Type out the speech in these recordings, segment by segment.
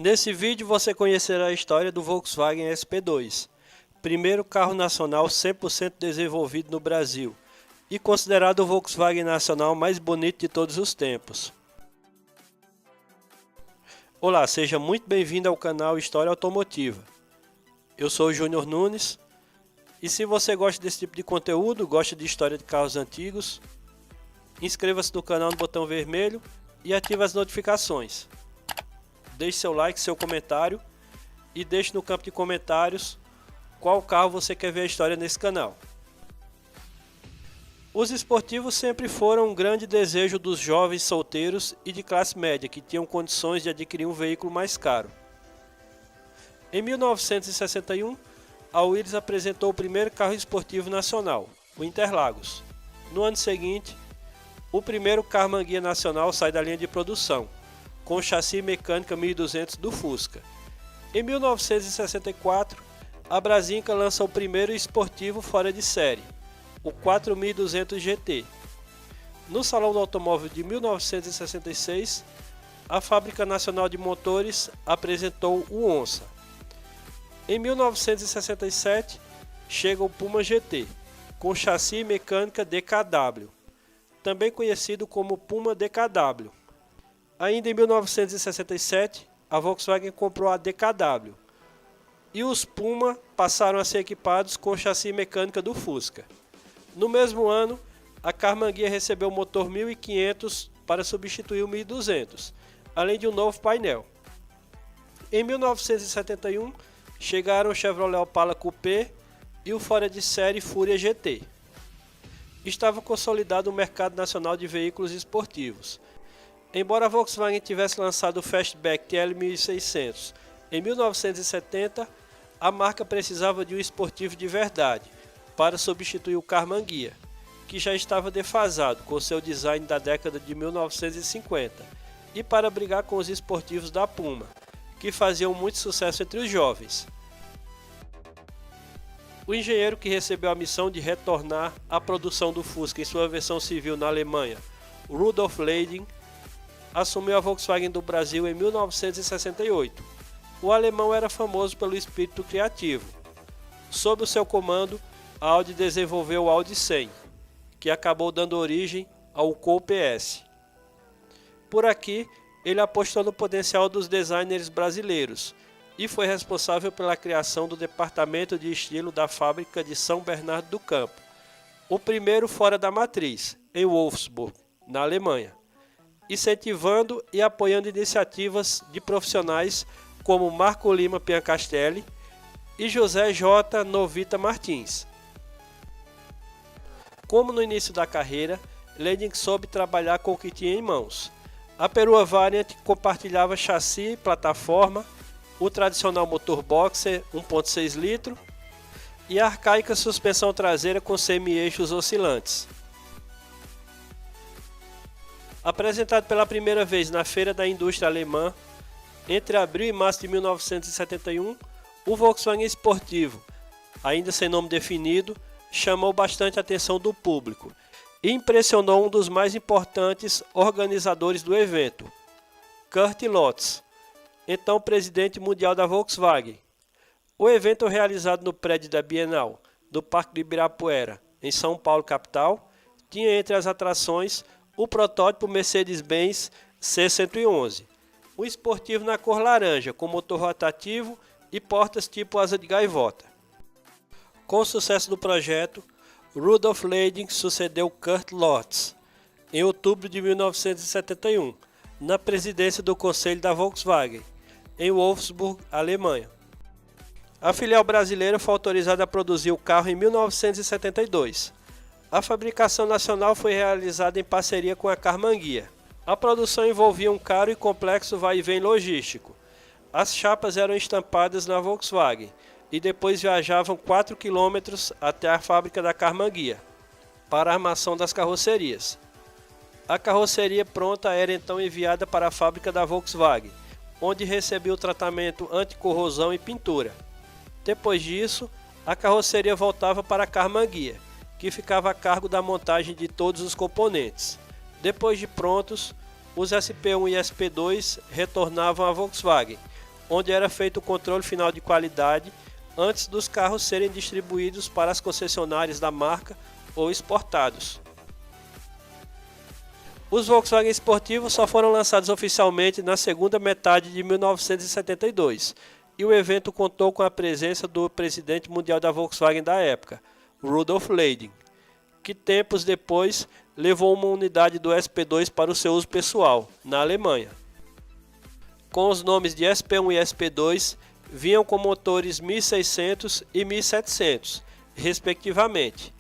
Nesse vídeo você conhecerá a história do Volkswagen SP2, primeiro carro nacional 100% desenvolvido no Brasil e considerado o Volkswagen nacional mais bonito de todos os tempos. Olá, seja muito bem-vindo ao canal História Automotiva. Eu sou o Júnior Nunes e se você gosta desse tipo de conteúdo, gosta de história de carros antigos, inscreva-se no canal no botão vermelho e ative as notificações. Deixe seu like, seu comentário e deixe no campo de comentários qual carro você quer ver a história nesse canal. Os esportivos sempre foram um grande desejo dos jovens solteiros e de classe média que tinham condições de adquirir um veículo mais caro. Em 1961, a Willys apresentou o primeiro carro esportivo nacional, o Interlagos. No ano seguinte, o primeiro Karmann-Ghia nacional sai da linha de produção, com o chassi mecânica 1200 do Fusca. Em 1964, a Brasínca lança o primeiro esportivo fora de série, o 4200 GT. No Salão do Automóvel de 1966, a Fábrica Nacional de Motores apresentou o Onça. Em 1967, chega o Puma GT, com chassi mecânica DKW, também conhecido como Puma DKW. Ainda em 1967, a Volkswagen comprou a DKW e os Puma passaram a ser equipados com chassi mecânica do Fusca. No mesmo ano, a Karmann-Ghia recebeu o motor 1500 para substituir o 1200, além de um novo painel. Em 1971, chegaram o Chevrolet Opala Coupé e o fora de série Fúria GT. Estava consolidado o mercado nacional de veículos esportivos. Embora a Volkswagen tivesse lançado o Fastback TL1600 em 1970, a marca precisava de um esportivo de verdade para substituir o Karmann-Ghia, que já estava defasado com seu design da década de 1950, e para brigar com os esportivos da Puma, que faziam muito sucesso entre os jovens. O engenheiro que recebeu a missão de retornar à produção do Fusca em sua versão civil na Alemanha, Rudolf Leiding, assumiu a Volkswagen do Brasil em 1968. O alemão era famoso pelo espírito criativo. Sob o seu comando, a Audi desenvolveu o Audi 100, que acabou dando origem ao Coupé-S. Por aqui, ele apostou no potencial dos designers brasileiros e foi responsável pela criação do departamento de estilo da fábrica de São Bernardo do Campo, o primeiro fora da matriz, em Wolfsburg, na Alemanha, incentivando e apoiando iniciativas de profissionais como Marco Lima Piancastelli e José J. Novita Martins. Como no início da carreira, Leiding soube trabalhar com o que tinha em mãos. A perua Variant compartilhava chassi e plataforma, o tradicional motor boxer 1.6 litro e a arcaica suspensão traseira com semi-eixos oscilantes. Apresentado pela primeira vez na Feira da Indústria Alemã, entre abril e março de 1971, o Volkswagen esportivo, ainda sem nome definido, chamou bastante a atenção do público e impressionou um dos mais importantes organizadores do evento, Kurt Lotz, então presidente mundial da Volkswagen. O evento, realizado no prédio da Bienal do Parque de Ibirapuera, em São Paulo, capital, tinha entre as atrações o protótipo Mercedes-Benz C111, um esportivo na cor laranja, com motor rotativo e portas tipo asa de gaivota. Com o sucesso do projeto, Rudolf Leiding sucedeu Kurt Lotz em outubro de 1971, na presidência do Conselho da Volkswagen, em Wolfsburg, Alemanha. A filial brasileira foi autorizada a produzir o carro em 1972. A fabricação nacional foi realizada em parceria com a Karmann-Ghia. A produção envolvia um caro e complexo vai-e-vem logístico. As chapas eram estampadas na Volkswagen e depois viajavam 4 km até a fábrica da Karmann-Ghia para a armação das carrocerias. A carroceria pronta era então enviada para a fábrica da Volkswagen, onde recebia o tratamento anticorrosão e pintura. Depois disso, a carroceria voltava para a Karmann-Ghia, que ficava a cargo da montagem de todos os componentes. Depois de prontos, os SP1 e SP2 retornavam à Volkswagen, onde era feito o controle final de qualidade antes dos carros serem distribuídos para as concessionárias da marca ou exportados. Os Volkswagen esportivos só foram lançados oficialmente na segunda metade de 1972, e o evento contou com a presença do presidente mundial da Volkswagen da época, Rudolf Leidig, que tempos depois levou uma unidade do SP2 para o seu uso pessoal, na Alemanha. Com os nomes de SP1 e SP2, vinham com motores 1600 e 1700, respectivamente.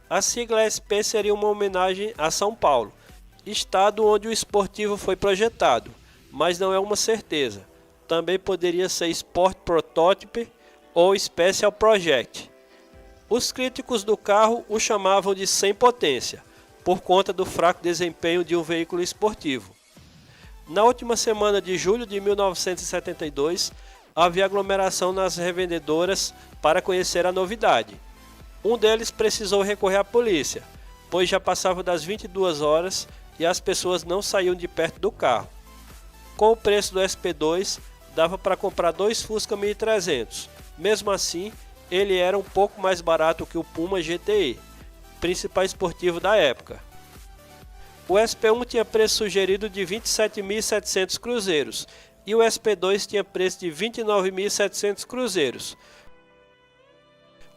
A sigla SP seria uma homenagem a São Paulo, estado onde o esportivo foi projetado, mas não é uma certeza. Também poderia ser Sport Prototype ou Special Project. Os críticos do carro o chamavam de sem potência, por conta do fraco desempenho de um veículo esportivo. Na última semana de julho de 1972, havia aglomeração nas revendedoras para conhecer a novidade. Um deles precisou recorrer à polícia, pois já passava das 22 horas e as pessoas não saíam de perto do carro. Com o preço do SP2, dava para comprar 2 Fusca 1300. Mesmo assim, ele era um pouco mais barato que o Puma GTI, principal esportivo da época. O SP1 tinha preço sugerido de 27.700 cruzeiros e o SP2 tinha preço de 29.700 cruzeiros.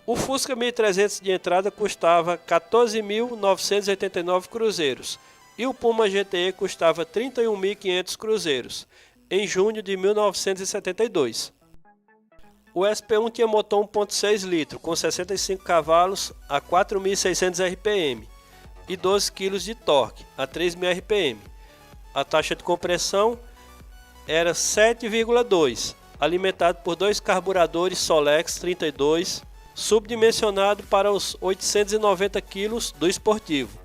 O Fusca 1300 de entrada custava 14.989 cruzeiros e o Puma GTI custava 31.500 cruzeiros, em junho de 1972. O SP1 tinha motor 1.6 litro com 65 cavalos a 4.600 RPM e 12 kg de torque a 3.000 RPM. A taxa de compressão era 7,2, alimentado por 2 carburadores Solex 32, subdimensionado para os 890 kg do esportivo.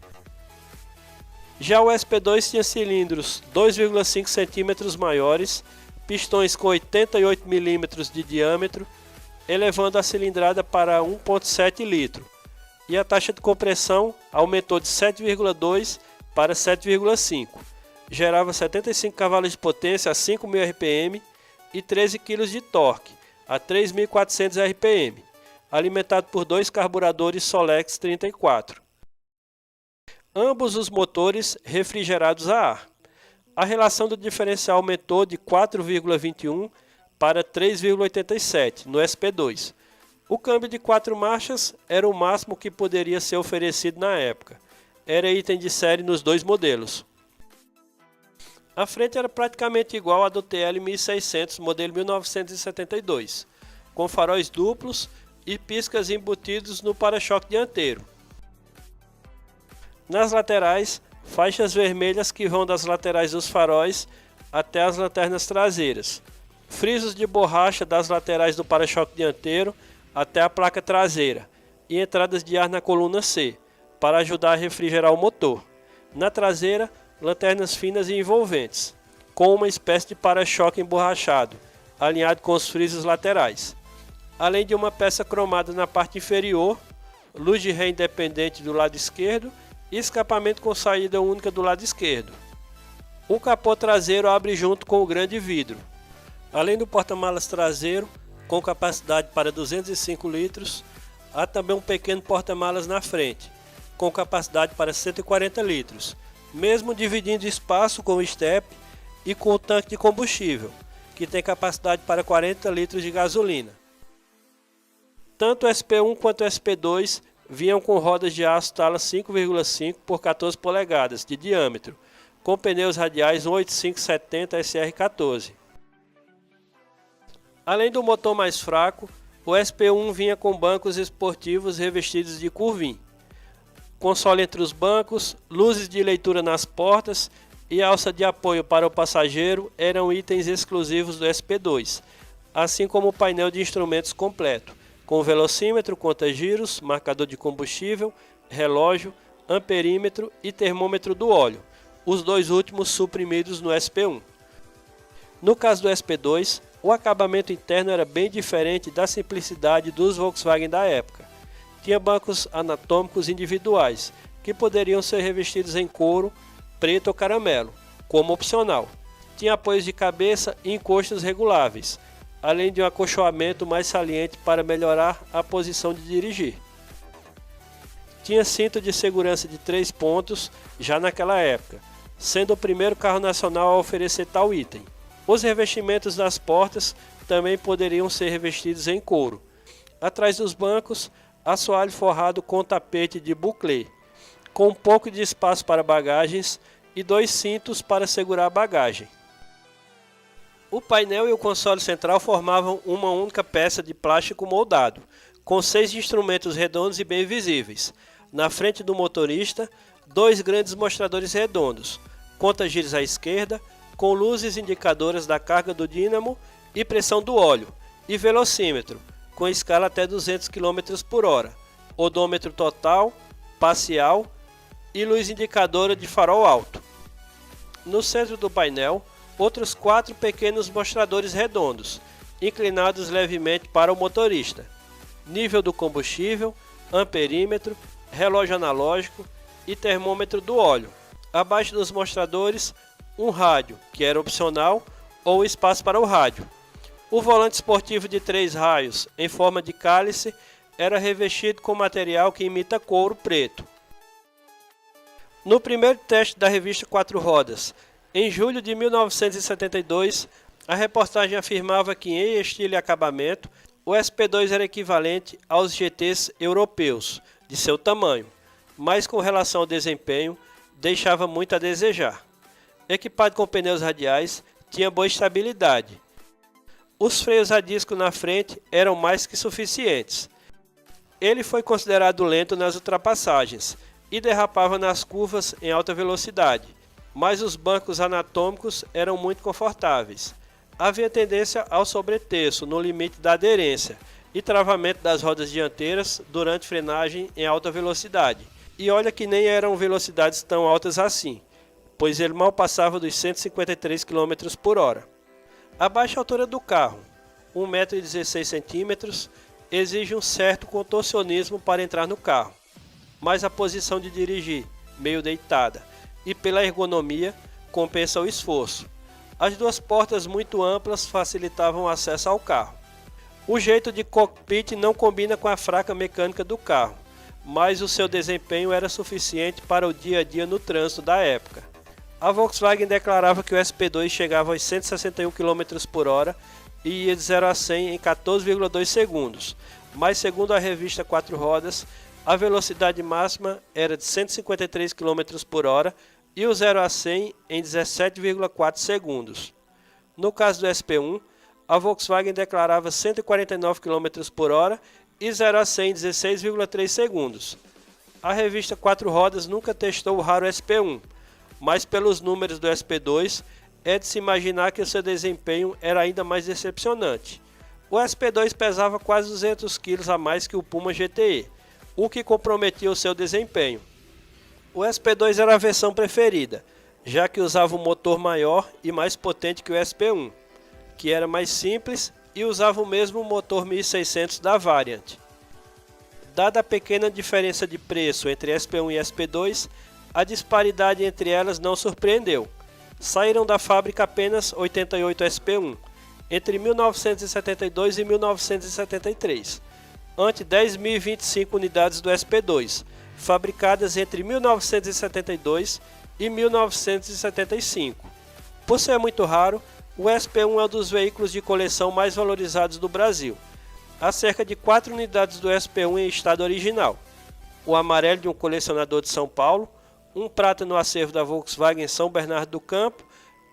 Já o SP2 tinha cilindros 2,5 cm maiores, pistões com 88 mm de diâmetro, elevando a cilindrada para 1.7 litro, e a taxa de compressão aumentou de 7,2 para 7,5. Gerava 75 cavalos de potência a 5.000 RPM e 13 kg de torque a 3.400 RPM, alimentado por 2 carburadores Solex 34. Ambos os motores refrigerados a ar. A relação do diferencial aumentou de 4,21 para 3,87 no SP2. O câmbio de 4 marchas era o máximo que poderia ser oferecido na época. Era item de série nos 2 modelos. A frente era praticamente igual à do TL 1600 modelo 1972, com faróis duplos e piscas embutidos no para-choque dianteiro. Nas laterais, faixas vermelhas que vão das laterais dos faróis até as lanternas traseiras, frisos de borracha das laterais do para-choque dianteiro até a placa traseira e entradas de ar na coluna C, para ajudar a refrigerar o motor. Na traseira, lanternas finas e envolventes, com uma espécie de para-choque emborrachado, alinhado com os frisos laterais, além de uma peça cromada na parte inferior, luz de ré independente do lado esquerdo e escapamento com saída única do lado esquerdo. O capô traseiro abre junto com o grande vidro. Além do porta-malas traseiro, com capacidade para 205 litros, há também um pequeno porta-malas na frente, com capacidade para 140 litros, mesmo dividindo espaço com o estepe e com o tanque de combustível, que tem capacidade para 40 litros de gasolina. Tanto o SP1 quanto o SP2 vinham com rodas de aço tala 5,5 por 14 polegadas de diâmetro, com pneus radiais 185/70 SR14. Além do motor mais fraco, o SP1 vinha com bancos esportivos revestidos de curvim, console entre os bancos, luzes de leitura nas portas e alça de apoio para o passageiro eram itens exclusivos do SP2, assim como o painel de instrumentos completo, com velocímetro, conta-giros, marcador de combustível, relógio, amperímetro e termômetro do óleo, os 2 últimos suprimidos no SP1. No caso do SP2, o acabamento interno era bem diferente da simplicidade dos Volkswagen da época. Tinha bancos anatômicos individuais, que poderiam ser revestidos em couro, preto ou caramelo, como opcional. Tinha apoios de cabeça e encostos reguláveis, além de um acolchoamento mais saliente para melhorar a posição de dirigir. Tinha cinto de segurança de 3 pontos já naquela época, sendo o primeiro carro nacional a oferecer tal item. Os revestimentos das portas também poderiam ser revestidos em couro. Atrás dos bancos, assoalho forrado com tapete de buclé, com um pouco de espaço para bagagens e 2 cintos para segurar a bagagem. O painel e o console central formavam uma única peça de plástico moldado, com 6 instrumentos redondos e bem visíveis. Na frente do motorista, 2 grandes mostradores redondos, conta-gires à esquerda, com luzes indicadoras da carga do dínamo e pressão do óleo, e velocímetro, com escala até 200 km por hora, odômetro total, parcial e luz indicadora de farol alto. No centro do painel, outros 4 pequenos mostradores redondos, inclinados levemente para o motorista. Nível do combustível, amperímetro, relógio analógico e termômetro do óleo. Abaixo dos mostradores, um rádio, que era opcional, ou espaço para o rádio. O volante esportivo de 3 raios, em forma de cálice, era revestido com material que imita couro preto. No primeiro teste da revista 4 Rodas, em julho de 1972, a reportagem afirmava que em estilo e acabamento, o SP2 era equivalente aos GTs europeus, de seu tamanho, mas com relação ao desempenho, deixava muito a desejar. Equipado com pneus radiais, tinha boa estabilidade. Os freios a disco na frente eram mais que suficientes. Ele foi considerado lento nas ultrapassagens e derrapava nas curvas em alta velocidade, mas os bancos anatômicos eram muito confortáveis. Havia tendência ao sobreterço no limite da aderência e travamento das rodas dianteiras durante frenagem em alta velocidade. E olha que nem eram velocidades tão altas assim, pois ele mal passava dos 153 km por hora. A baixa altura do carro, 1,16 m, exige um certo contorcionismo para entrar no carro, mas a posição de dirigir, meio deitada, e pela ergonomia, compensa o esforço. As 2 portas muito amplas facilitavam o acesso ao carro. O jeito de cockpit não combina com a fraca mecânica do carro, mas o seu desempenho era suficiente para o dia a dia no trânsito da época. A Volkswagen declarava que o SP2 chegava aos 161 km por hora e ia de 0 a 100 em 14,2 segundos, mas segundo a revista 4 Rodas, a velocidade máxima era de 153 km por hora e o 0 a 100 em 17,4 segundos. No caso do SP1, a Volkswagen declarava 149 km por hora e 0 a 100 em 16,3 segundos. A revista 4 Rodas nunca testou o raro SP1, mas pelos números do SP2 é de se imaginar que o seu desempenho era ainda mais decepcionante. O SP2 pesava quase 200 kg a mais que o Puma GTE, o que comprometia o seu desempenho. O SP2 era a versão preferida, já que usava um motor maior e mais potente que o SP1, que era mais simples e usava o mesmo motor 1600 da Variant. Dada a pequena diferença de preço entre SP1 e SP2, a disparidade entre elas não surpreendeu. Saíram da fábrica apenas 88 SP1, entre 1972 e 1973, ante 10.025 unidades do SP2, fabricadas entre 1972 e 1975. Por ser muito raro, o SP1 é um dos veículos de coleção mais valorizados do Brasil. Há cerca de 4 unidades do SP1 em estado original. O amarelo de um colecionador de São Paulo, um prata no acervo da Volkswagen em São Bernardo do Campo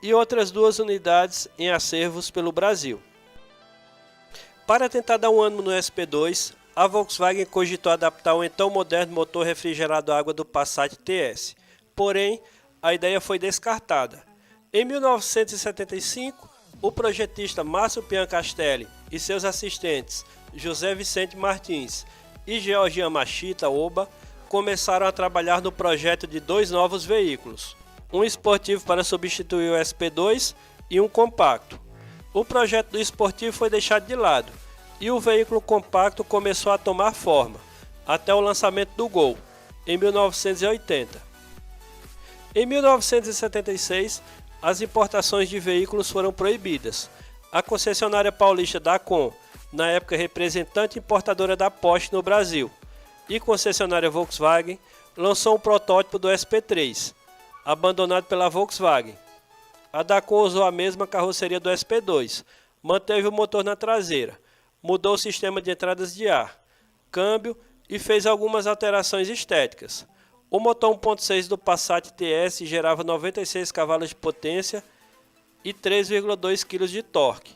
e outras 2 unidades em acervos pelo Brasil. Para tentar dar um ânimo no SP2, a Volkswagen cogitou adaptar o então moderno motor refrigerado a água do Passat TS. Porém, a ideia foi descartada. Em 1975, o projetista Márcio Piancastelli e seus assistentes José Vicente Martins e George Yamashita Oba começaram a trabalhar no projeto de 2 novos veículos, um esportivo para substituir o SP2 e um compacto. O projeto do esportivo foi deixado de lado e o veículo compacto começou a tomar forma, até o lançamento do Gol, em 1980. Em 1976, as importações de veículos foram proibidas. A concessionária paulista Dacom, na época representante importadora da Porsche no Brasil, e concessionária Volkswagen, lançou um protótipo do SP3, abandonado pela Volkswagen. A Dacom usou a mesma carroceria do SP2, manteve o motor na traseira, mudou o sistema de entradas de ar, câmbio e fez algumas alterações estéticas. O motor 1.6 do Passat TS gerava 96 cavalos de potência e 3,2 kg de torque.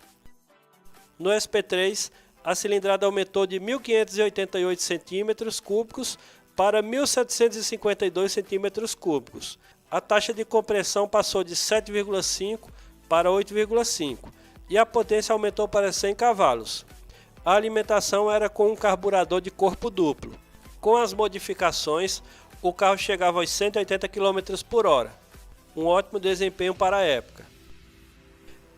No SP3, a cilindrada aumentou de 1.588 cm3 para 1.752 cm3. A taxa de compressão passou de 7,5 para 8,5 e a potência aumentou para 100 cavalos. A alimentação era com um carburador de corpo duplo. Com as modificações, o carro chegava aos 180 km por hora, um ótimo desempenho para a época.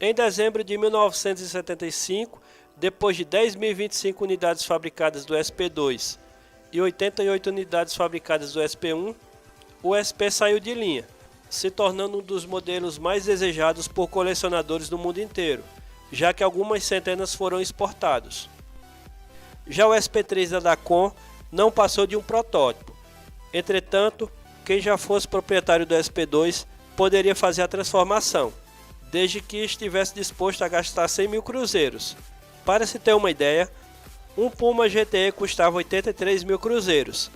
Em dezembro de 1975, depois de 10.025 unidades fabricadas do SP2 e 88 unidades fabricadas do SP1, o SP saiu de linha, se tornando um dos modelos mais desejados por colecionadores do mundo inteiro, já que algumas centenas foram exportados. Já o SP3 da Dacom não passou de um protótipo. Entretanto, quem já fosse proprietário do SP2 poderia fazer a transformação, desde que estivesse disposto a gastar 100 mil cruzeiros. Para se ter uma ideia, um Puma GTE custava 83 mil cruzeiros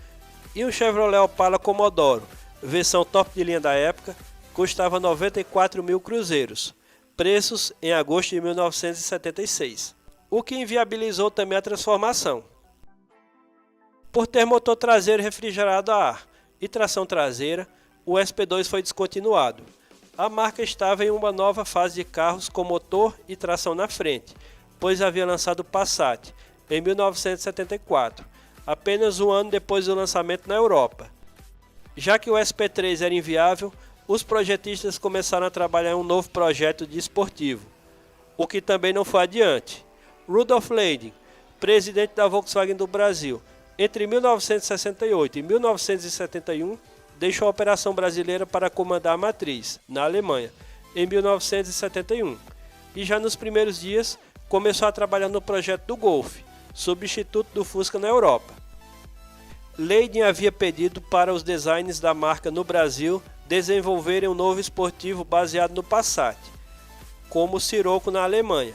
e um Chevrolet Opala Commodoro, versão top de linha da época, custava 94 mil cruzeiros, preços em agosto de 1976, o que inviabilizou também a transformação. Por ter motor traseiro refrigerado a ar e tração traseira, o SP2 foi descontinuado. A marca estava em uma nova fase de carros com motor e tração na frente, pois havia lançado o Passat em 1974, apenas um ano depois do lançamento na Europa. Já que o SP3 era inviável, os projetistas começaram a trabalhar em um novo projeto de esportivo, o que também não foi adiante. Rudolf Leidig, presidente da Volkswagen do Brasil, entre 1968 e 1971, deixou a operação brasileira para comandar a matriz, na Alemanha, em 1971, e já nos primeiros dias começou a trabalhar no projeto do Golf, substituto do Fusca na Europa. Leidig havia pedido para os designers da marca no Brasil desenvolverem um novo esportivo baseado no Passat, como o Scirocco na Alemanha,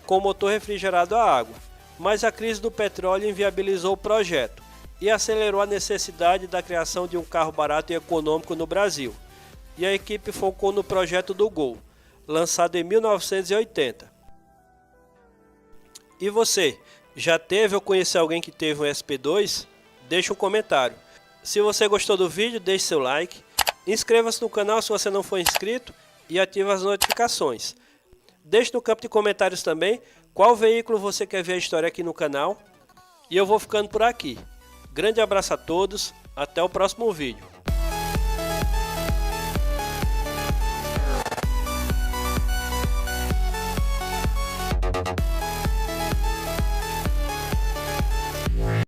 com motor refrigerado a água, mas a crise do petróleo inviabilizou o projeto e acelerou a necessidade da criação de um carro barato e econômico no Brasil, e a equipe focou no projeto do Gol, lançado em 1980. E você, já teve ou conheceu alguém que teve um SP2? Deixe um comentário. Se você gostou do vídeo, deixe seu like, inscreva-se no canal se você não for inscrito e ative as notificações. Deixe no campo de comentários também qual veículo você quer ver a história aqui no canal. E eu vou ficando por aqui. Grande abraço a todos, até o próximo vídeo.